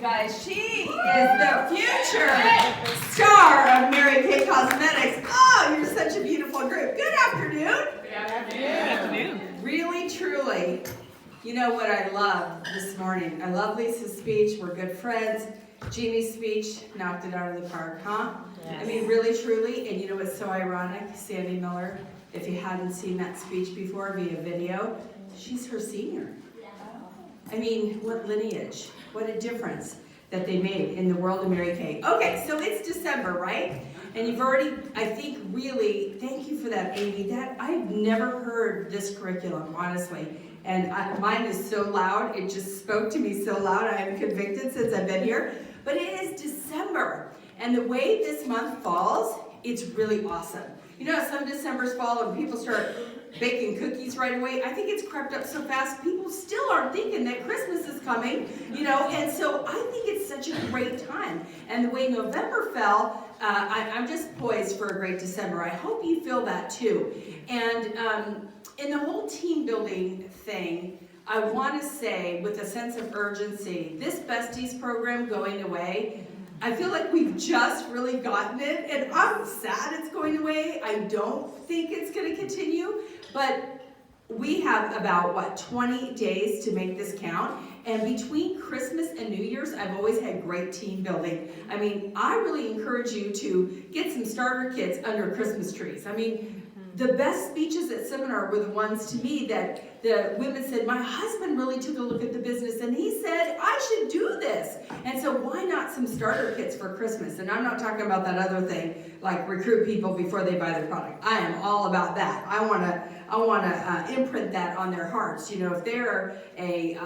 guys. She is the future star of Mary Kay Cosmetics. Oh, you're such a beautiful group. Good afternoon. Good afternoon. Really, truly, you know what I love this morning? I love Lisa's speech. We're good friends. Jeannie's speech knocked it out of the park, huh? Yes. I mean, really, truly, and you know what's so ironic? Sandy Miller, if you hadn't seen that speech before via video, she's her senior. I mean, what lineage, what a difference that they made in the world of Mary Kay. Okay, so it's December, right? And you've already, I think, really, thank you for that, Amy. That I've never heard this curriculum, honestly. And mine is so loud, it just spoke to me so loud. I am convicted since I've been here. But it is December. And the way this month falls, it's really awesome. You know, some Decembers fall and people start baking cookies right away. I think it's crept up so fast, people still aren't thinking that Christmas is coming, you know, and so I think it's such a great time. And the way November fell, I'm just poised for a great December. I hope you feel that too. And in the whole team building thing, I want to say with a sense of urgency, this Besties program going away, I feel like we've just really gotten it, and I'm sad it's going away. I don't think it's going to continue, but we have about, 20 days to make this count, and between Christmas and New Year's, I've always had great team building. I mean, I really encourage you to get some starter kits under Christmas trees. I mean, the best speeches at seminar were the ones to me that the women said, my husband really took a look at the business and he said, I should do this. And so why not some starter kits for Christmas? And I'm not talking about that other thing, like recruit people before they buy the product. I am all about that. I want to imprint that on their hearts. You know, if they're a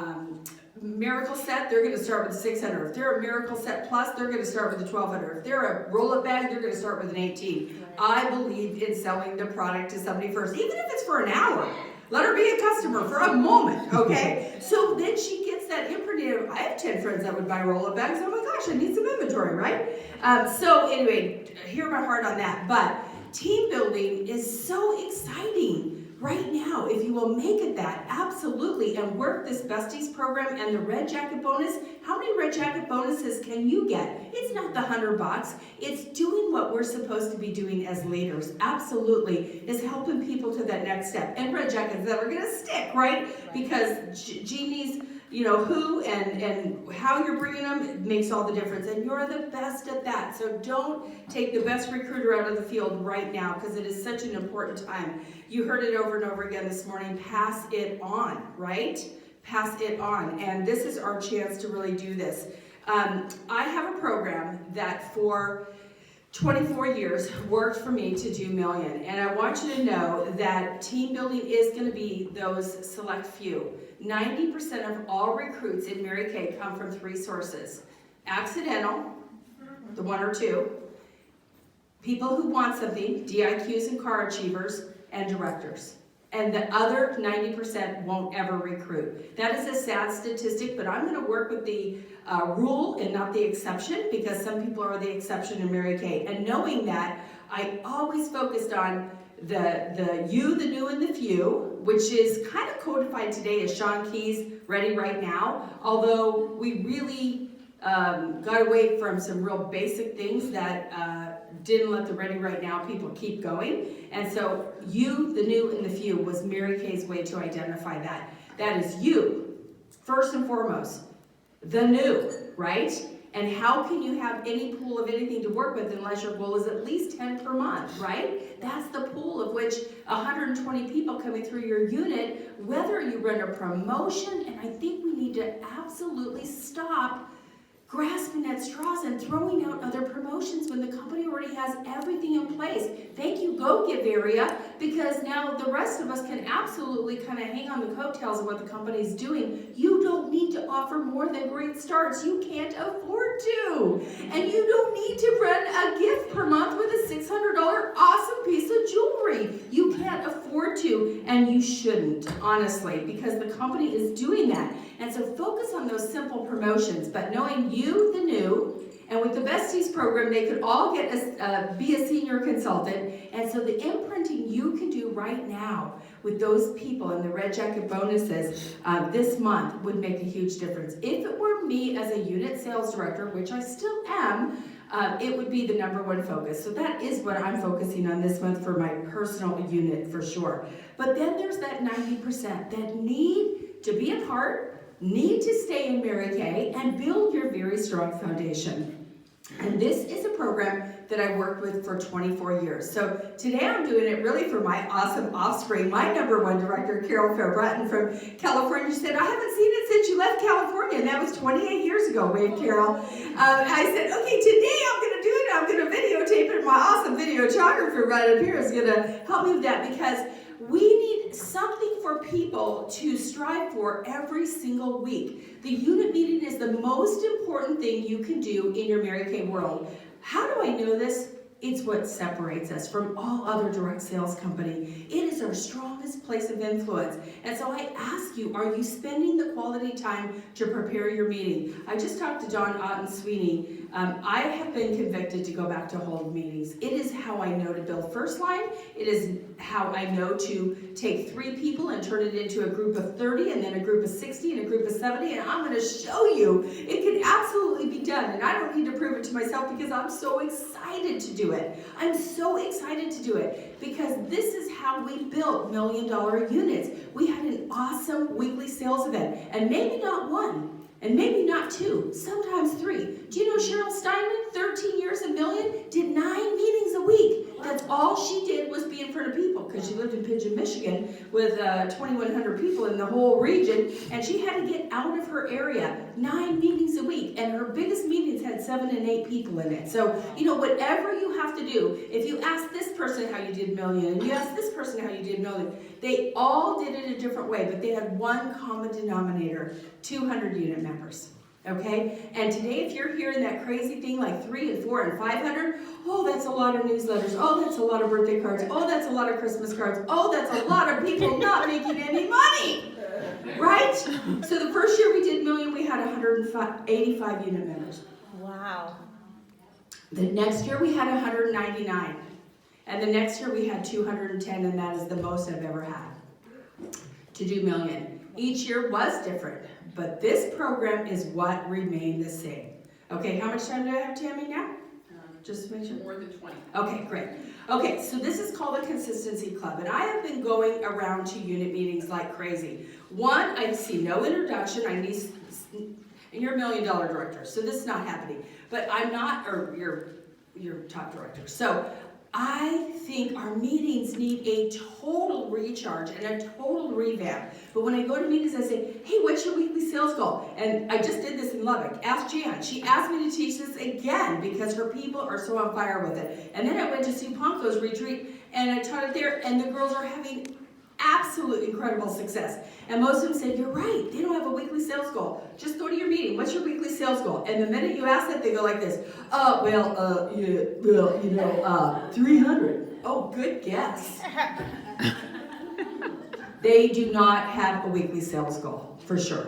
miracle set, they're going to start with 600. If they're a miracle set plus, they're going to start with a 1200. If they're a roll-up bag, they're going to start with an 18. I believe in selling the product to somebody first, even if it's for an hour. Let her be a customer for a moment, okay? So then she gets that imprinted. I have 10 friends that would buy roll-up bags. Oh my gosh, I need some inventory, right? So anyway, hear my heart on that. But team building is so exciting right now. If you will make it that, absolutely, and work this Besties program and the Red Jacket bonus. How many Red Jacket bonuses can you get? It's not the $100. It's doing what we're supposed to be doing as leaders. Absolutely, is helping people to that next step. And Red Jackets that are going to stick, right? Because Jeannie's, you know, who and how you're bringing them makes all the difference. And you're the best at that. So don't take the best recruiter out of the field right now, because it is such an important time. You heard it over and over again this morning. Pass it on, right? Pass it on. And this is our chance to really do this. I have a program that for 24 years worked for me to do Million. And I want you to know that team building is going to be those select few. 90% of all recruits in Mary Kay come from 3 sources. Accidental, the 1 or 2, people who want something, DIQs and car achievers, and directors. And the other 90% won't ever recruit. That is a sad statistic, but I'm going to work with the rule and not the exception, because some people are the exception in Mary Kay. And knowing that, I always focused on the you, the new, and the few, which is kind of codified today as Sean Key's Ready Right Now, although we really got away from some real basic things that didn't let the Ready Right Now people keep going. And so you, the new, and the few was Mary Kay's way to identify that. That is you, first and foremost, the new, right? And how can you have any pool of anything to work with unless your goal is at least 10 per month, right? That's the pool of which 120 people coming through your unit, whether you run a promotion, and I think we need to absolutely stop grasping at straws and throwing out other promotions when the company already has everything in place. Thank you, Go Give area, because now the rest of us can absolutely kind of hang on the coattails of what the company's doing. You don't need to offer more than great starts. You can't afford to. And you don't need to run a gift per month with a $600 awesome piece of jewelry. You can't afford to, and you shouldn't, honestly, because the company is doing that. And so focus on those simple promotions, but knowing you, the new, And with the Besties program, they could all get be a senior consultant. And so the imprinting you can do right now with those people and the Red Jacket bonuses this month would make a huge difference. If it were me as a unit sales director, which I still am, it would be the #1 focus. So that is what I'm focusing on this month for my personal unit for sure. But then there's that 90% that need to be a part, need to stay in Mary Kay, and build your very strong foundation. And this is a program that I worked with for 24 years. So today I'm doing it really for my awesome offspring. My #1 director, Carol Fair-Bratton from California, said, I haven't seen it since you left California, and that was 28 years ago, wave Carol. I said, okay, today I'm gonna do it, I'm gonna videotape it. My awesome videographer right up here is gonna help me with that, because we need something for people to strive for every single week. The unit meeting is the most important thing you can do in your Mary Kay world. How do I know this? It's what separates us from all other direct sales company. It is our strongest place of influence. And so I ask you, are you spending the quality time to prepare your meeting? I just talked to John Otten Sweeney. I have been convicted to go back to hold meetings. It is how I know to build first line. It is how I know to take 3 people and turn it into a group of 30 and then a group of 60 and a group of 70. And I'm going to show you it can absolutely be done. And I don't need to prove it to myself because I'm so excited to do it. I'm so excited to do it because this is how we built $1 million units. We had an awesome weekly sales event, and maybe not 1, and maybe not 2, sometimes 3. Do you know Cheryl Steinman, 13 years, $1 million, did 9 meetings a week. That's all she did was be in front of people because she lived in Pigeon, Michigan with 2,100 people in the whole region, and she had to get out of her area 9 meetings a week, and her biggest meetings had 7 and 8 people in it. So, you know, whatever you have to do, if you ask this person how you did $1 million, and you ask this person how you did $1 million, they all did it a different way, but they had one common denominator, 200 unit members. Okay, and today if you're hearing that crazy thing like 3 and 4 and 500, oh, that's a lot of newsletters, oh, that's a lot of birthday cards, oh, that's a lot of Christmas cards, oh, that's a lot of people not making any money, right? So the first year we did $1 million, we had 185 unit members. Wow. The next year we had 199, and the next year we had 210, and that is the most I've ever had to do $1 million. Each year was different. But this program is what remained the same. Okay, how much time do I have, Tammy, now? Just to make sure. More than 20. Okay, great. Okay, so this is called a Consistency Club, and I have been going around to unit meetings like crazy. One, I see no introduction. I need, and you're $1 million director, so this is not happening. But I'm not, or you're top director. So I think our meetings need a total recharge and a total revamp. But when I go to meetings, I say, hey, what's your weekly sales goal? And I just did this in Lubbock. Ask Jan. She asked me to teach this again because her people are so on fire with it. And then I went to Sue Ponko's retreat and I taught it there, and the girls are having absolute incredible success. And most of them said, you're right, they don't have a weekly sales goal. Just go to your meeting. What's your weekly sales goal? And the minute you ask that, they go like this. 300. Oh, good guess. They do not have a weekly sales goal, for sure.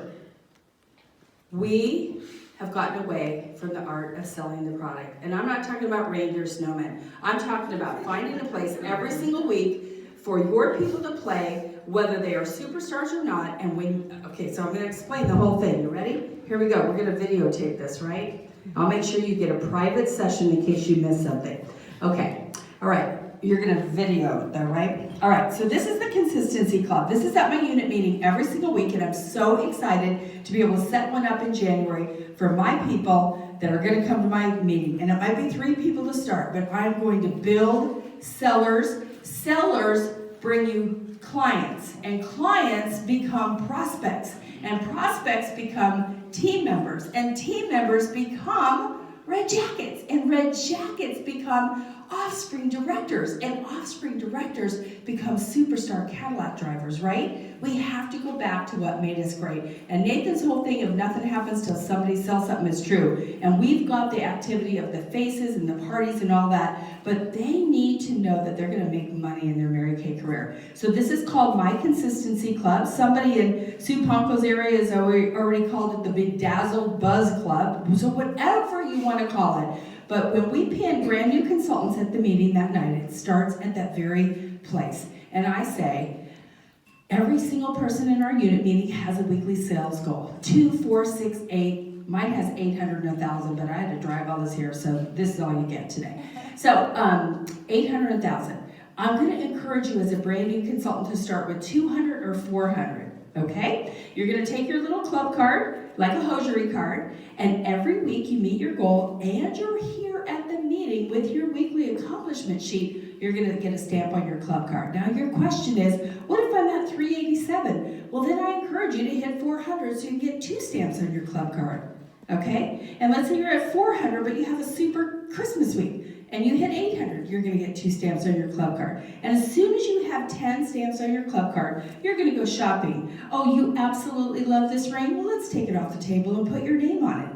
We have gotten away from the art of selling the product. And I'm not talking about reindeer snowmen. I'm talking about finding a place every single week for your people to play, whether they are superstars or not. And when, okay, so I'm gonna explain the whole thing. You ready? Here we go. We're gonna videotape this, right? I'll make sure you get a private session in case you miss something. Okay, all right. You're gonna video though, right? All right, so this is the Consistency Club. This is at my unit meeting every single week, and I'm so excited to be able to set one up in January for my people that are gonna come to my meeting. And it might be 3 people to start, but I'm going to build sellers. Sellers bring you clients, and clients become prospects, and prospects become team members, and team members become Red Jackets, and Red Jackets become offspring directors, and offspring directors become superstar Cadillac drivers, right? We have to go back to what made us great. And Nathan's whole thing of nothing happens till somebody sells something is true. And we've got the activity of the faces and the parties and all that. but they need to know that they're going to make money in their Mary Kay career. So this is called My Consistency Club. Somebody in Sue Ponko's area has already called it the Bedazzled Buzz Club. So whatever you want to call it. But when we pin brand new consultants at the meeting that night, it starts at that very place. And I say, every single person in our unit meeting has a weekly sales goal. 2, 4, 6, 8. Mine has 800 and 1,000, but I had to drive all this here, so this is all you get today. So 800 and 1,000. I'm going to encourage you as a brand new consultant to start with 200 or 400. Okay? You're going to take your little club card, like a hosiery card, and every week you meet your goal, and you're here at the meeting with your weekly accomplishment sheet. You're going to get a stamp on your club card. Now your question is, what if I'm at 387? Well, then I encourage you to hit 400 so you can get 2 stamps on your club card. Okay? And let's say you're at 400, but you have a super Christmas week, and you hit 800, you're going to get 2 stamps on your club card. And as soon as you have 10 stamps on your club card, you're going to go shopping. Oh, you absolutely love this ring? Well, let's take it off the table and put your name on it.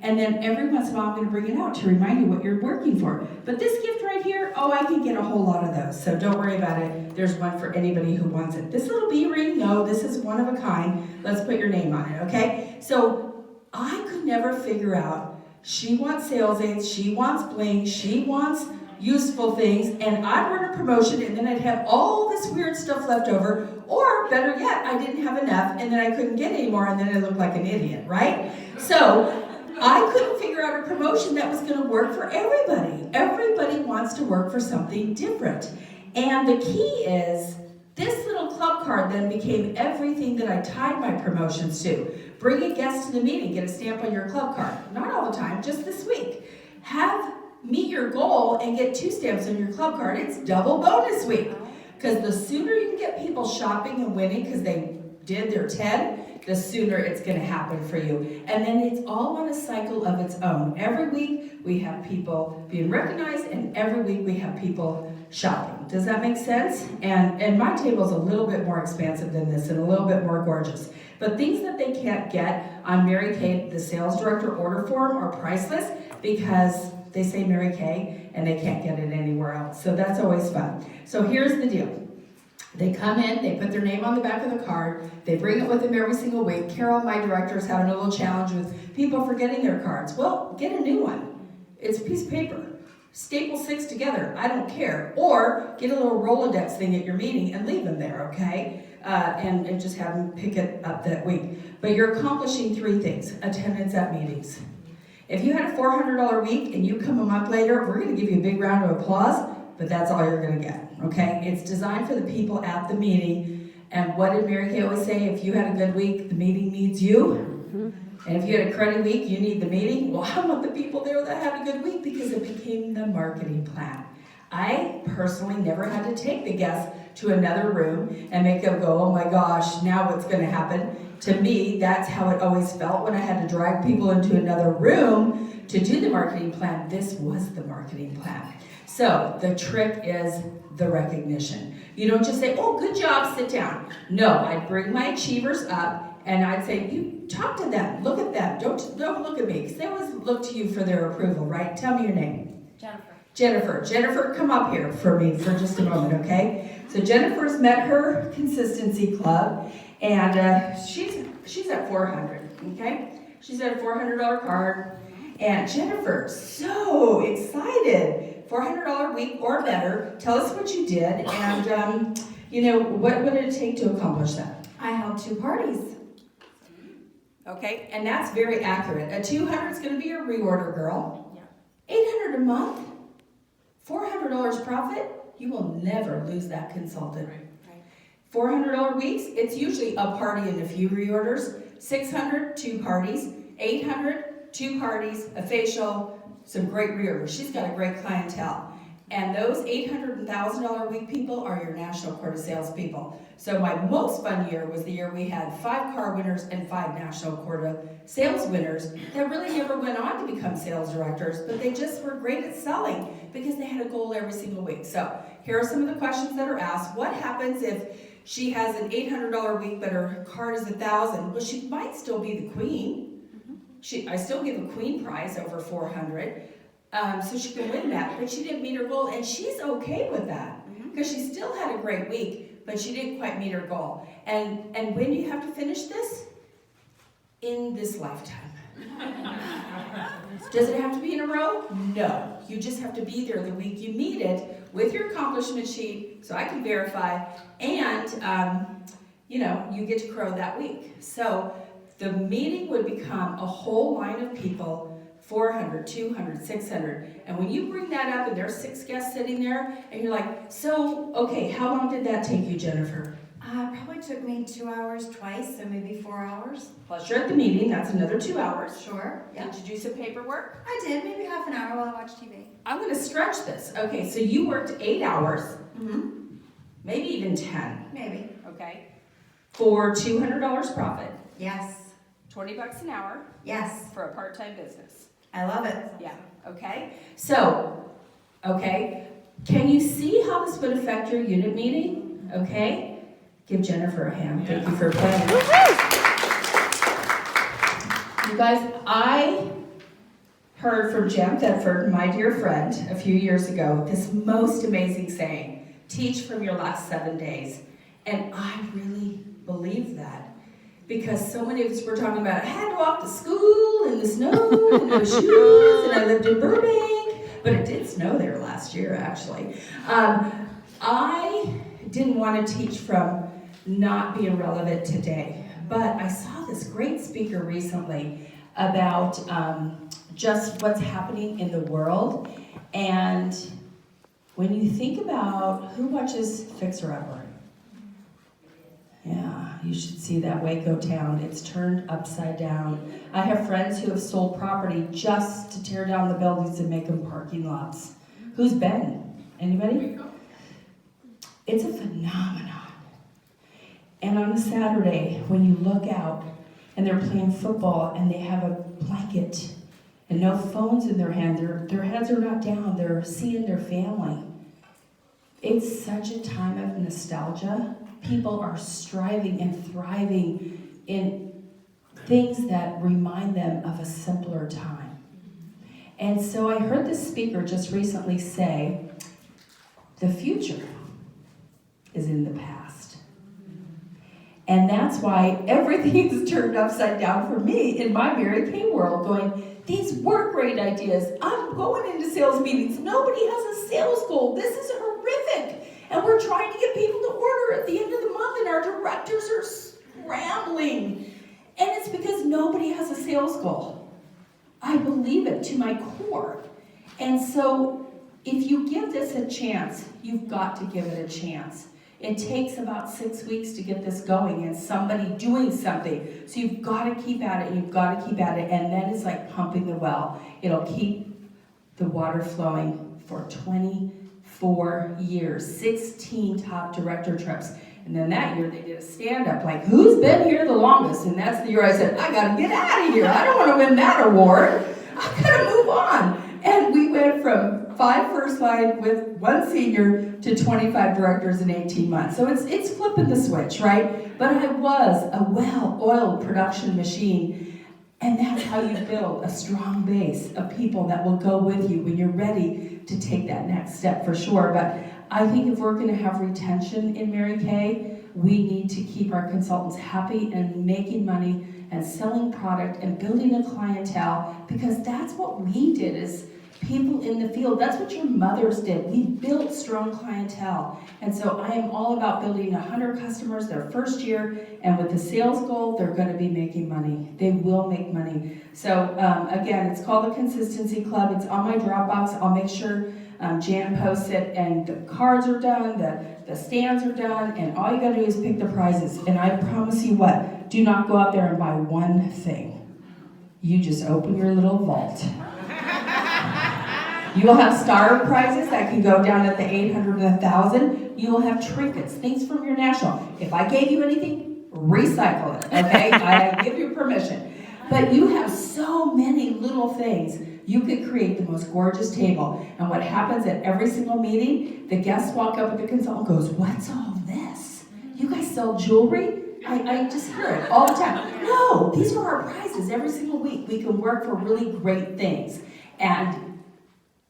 And then every once in a while, I'm going to bring it out to remind you what you're working for. But this gift right here, oh, I can get a whole lot of those. So don't worry about it. There's one for anybody who wants it. This little bee ring, no, this is one of a kind. Let's put your name on it, okay? So I could never figure out, she wants sales aids, she wants bling, she wants useful things, and I'd run a promotion and then I'd have all this weird stuff left over, or better yet, I didn't have enough and then I couldn't get any more and then I looked like an idiot, right? So I couldn't figure out a promotion that was going to work for everybody. Everybody wants to work for something different. And the key is, this little club card then became everything that I tied my promotions to. Bring a guest to the meeting, get a stamp on your club card. Not all the time, just this week. Meet your goal and get 2 stamps on your club card. It's double bonus week. Because the sooner you can get people shopping and winning because they did their 10, the sooner it's going to happen for you. And then it's all on a cycle of its own. Every week we have people being recognized, and every week we have people shopping. Does that make sense? And my table is a little bit more expansive than this and a little bit more gorgeous. But things that they can't get on Mary Kay, the sales director order form, are priceless because they say Mary Kay and they can't get it anywhere else. So that's always fun. So here's the deal. They come in, they put their name on the back of the card, they bring it with them every single week. Carol, my director, is having a little challenge with people forgetting their cards. Well, get a new one. It's a piece of paper. Staple 6 together, I don't care. Or get a little Rolodex thing at your meeting and leave them there, okay? And just have them pick it up that week. But you're accomplishing 3 things. Attendance at meetings. If you had a $400 week and you come a month later, we're going to give you a big round of applause, but that's all you're going to get, okay? It's designed for the people at the meeting. And what did Mary Kay always say? If you had a good week, the meeting needs you. And if you had a cruddy week, you need the meeting. Well, I want the people there that had a good week because it became the marketing plan. I personally never had to take the guests to another room and make them go, oh my gosh, now what's going to happen? To me, that's how it always felt when I had to drag people into another room to do the marketing plan. This was the marketing plan. So the trick is the recognition. You don't just say, oh, good job, sit down. No, I'd bring my achievers up and I'd say, you talk to them, look at them. Don't look at me, because they always look to you for their approval, right? Tell me your name. Jennifer. Jennifer, come up here for me for just a moment, okay? So Jennifer's met her consistency club, and she's at 400, okay? She's at a $400 card, and Jennifer's so excited. $400 week or better. Tell us what you did, and what did it take to accomplish that? I held 2 parties. Okay, and that's very accurate. A 200 is going to be your reorder, girl. Yeah. 800 a month, $400 profit. You will never lose that consultant. Right. $400 weeks. It's usually a party and a few reorders. 600, 2 parties. 800, 2 parties, a facial, some great reorders. She's got a great clientele. And those $800 and $1,000 a week people are your national quota sales people. So my most fun year was the year we had 5 car winners and 5 national quota sales winners that really never went on to become sales directors, but they just were great at selling because they had a goal every single week. So here are some of the questions that are asked. What happens if she has an $800 week, but her card is $1,000? Well, she might still be the queen. I still give a queen prize over $400. so she can win that. But she didn't meet her goal, and she's okay with that because she still had a great week, but she didn't quite meet her goal. And when do you have to finish this? In this lifetime. Does it have to be in a row? No. You just have to be there the week you meet it with your accomplishment sheet so I can verify, and you get to crow that week. So the meeting would become a whole line of people, 400, 200, 600. And when you bring that up and there's 6 guests sitting there and you're like, so, okay, how long did that take you, Jennifer? Probably took me 2 hours twice, so maybe 4 hours. Plus you're at the meeting, that's another 2 hours. Sure, yeah. Did you do some paperwork? I did, maybe half an hour while I watched TV. I'm gonna stretch this. Okay, so you worked 8 hours, Mm-hmm. maybe even 10. Maybe. Okay. For $200 profit, Yes. $20 an hour Yes. for a part-time business. I love it. Yeah, okay? So, okay, can you see how this would affect your unit meeting? Okay? Give Jennifer a hand. Thank you for playing. You guys, I heard from Jem Thetford, my dear friend, a few years ago, this most amazing saying, teach from your last 7 days. And I really believe that. Because so many of us were talking about, I had to walk to school in the snow, and no shoes, and I lived in Burbank. But it did snow there last year, actually. I didn't want to teach from not being relevant today. But I saw this great speaker recently about just what's happening in the world. And when you think about who watches Fixer Upper, yeah, you should see that Waco town. It's turned upside down. I have friends who have sold property just to tear down the buildings and make them parking lots. Who's been? Anybody? It's a phenomenon. And on a Saturday, when you look out and they're playing football and they have a blanket and no phones in their hand, their heads are not down, they're seeing their family. It's such a time of nostalgia. People are striving and thriving in things that remind them of a simpler time. And so I heard this speaker just recently say, the future is in the past. And that's why everything's turned upside down for me in my Mary Kay world, going, these were great ideas. I'm going into sales meetings. Nobody has a sales goal. This is horrific. And we're trying to get people to order at the end of the month, and our directors are scrambling. And it's because nobody has a sales goal. I believe it to my core. And so if you give this a chance, you've got to give it a chance. It takes about 6 weeks to get this going and somebody doing something. So you've got to keep at it, you've got to keep at it, and then it's like pumping the well. It'll keep the water flowing for 24 years, 16 top director trips. And then that year they did a stand-up, like, who's been here the longest? And that's the year I said, I got to get out of here. I don't want to win that award. I got to move on. And we went from 5 first line with 1 senior to 25 directors in 18 months. So it's flipping the switch, right? But I was a well-oiled production machine. And that's how you build a strong base of people that will go with you when you're ready to take that next step, for sure. But I think if we're going to have retention in Mary Kay, we need to keep our consultants happy and making money and selling product and building a clientele, because that's what we did as people in the field. That's what your mothers did. We built strong clientele. And so I am all about building 100 customers their first year, and with the sales goal, they're going to be making money. They will make money. So again, it's called the Consistency Club. It's on my Dropbox. I'll make sure Jan posts it, and the cards are done, the stands are done, and all you got to do is pick the prizes. And I promise you what, do not go out there and buy one thing. You just open your little vault. You will have star prizes that can go down at the 800 and 1,000. You will have trinkets, things from your national. If I gave you anything, recycle it, okay? I give you permission. But you have so many little things. You could create the most gorgeous table. And what happens at every single meeting, the guests walk up at the consultant and goes, what's all this? You guys sell jewelry? I just hear it all the time. No, these are our prizes every single week. We can work for really great things. And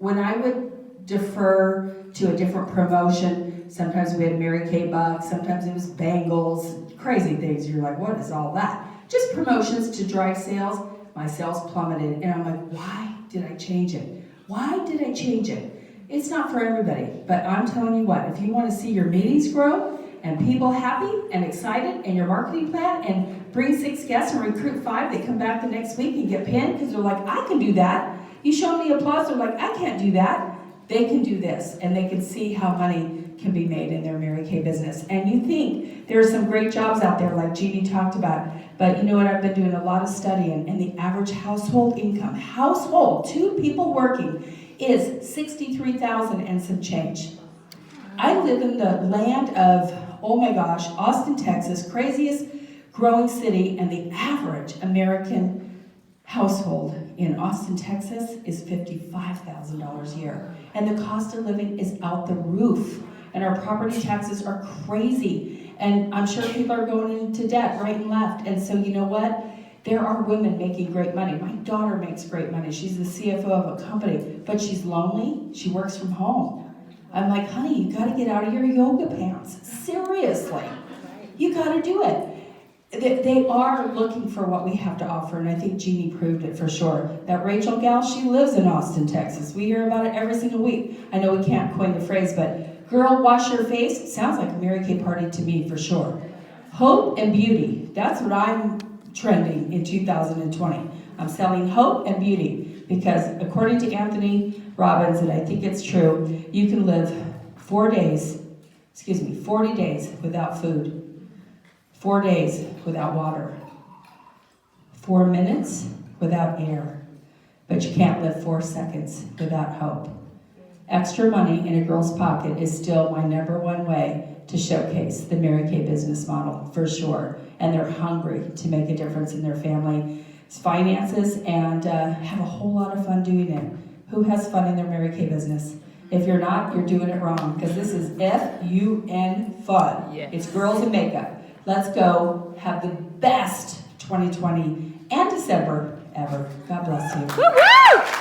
when I would defer to a different promotion, sometimes we had Mary Kay Bucks, sometimes it was Bangles, crazy things. You're like, what is all that? Just promotions to drive sales. My sales plummeted, and I'm like, why did I change it? Why did I change it? It's not for everybody, but I'm telling you what, if you want to see your meetings grow and people happy and excited and your marketing plan and bring 6 guests and recruit 5, they come back the next week and get pinned because they're like, I can do that. You show them the applause, they're like, I can't do that. They can do this, and they can see how money can be made in their Mary Kay business. And you think there are some great jobs out there like Jeannie talked about, but you know what, I've been doing a lot of studying, and the average household income, 2 people working, is $63,000 and some change. I live in the land of, oh my gosh, Austin, Texas, craziest growing city, and the average American household in Austin, Texas is $55,000 a year. And the cost of living is out the roof. And our property taxes are crazy. And I'm sure people are going into debt right and left. And so you know what? There are women making great money. My daughter makes great money. She's the CFO of a company, but she's lonely. She works from home. I'm like, honey, you gotta get out of your yoga pants. Seriously. You gotta do it. They are looking for what we have to offer, and I think Jeannie proved it for sure. That Rachel gal, she lives in Austin, Texas. We hear about it every single week. I know we can't coin the phrase, but girl, wash your face, sounds like a Mary Kay party to me for sure. Hope and beauty, that's what I'm trending in 2020. I'm selling hope and beauty because according to Anthony Robbins, and I think it's true, you can live 40 days without food. 4 days without water, 4 minutes without air, but you can't live 4 seconds without hope. Extra money in a girl's pocket is still my #1 way to showcase the Mary Kay business model, for sure. And they're hungry to make a difference in their family's finances and have a whole lot of fun doing it. Who has fun in their Mary Kay business? If you're not, you're doing it wrong, because this is F-U-N fun. Yes. It's girls and makeup. Let's go have the best 2020 and December ever. God bless you. Woo-hoo!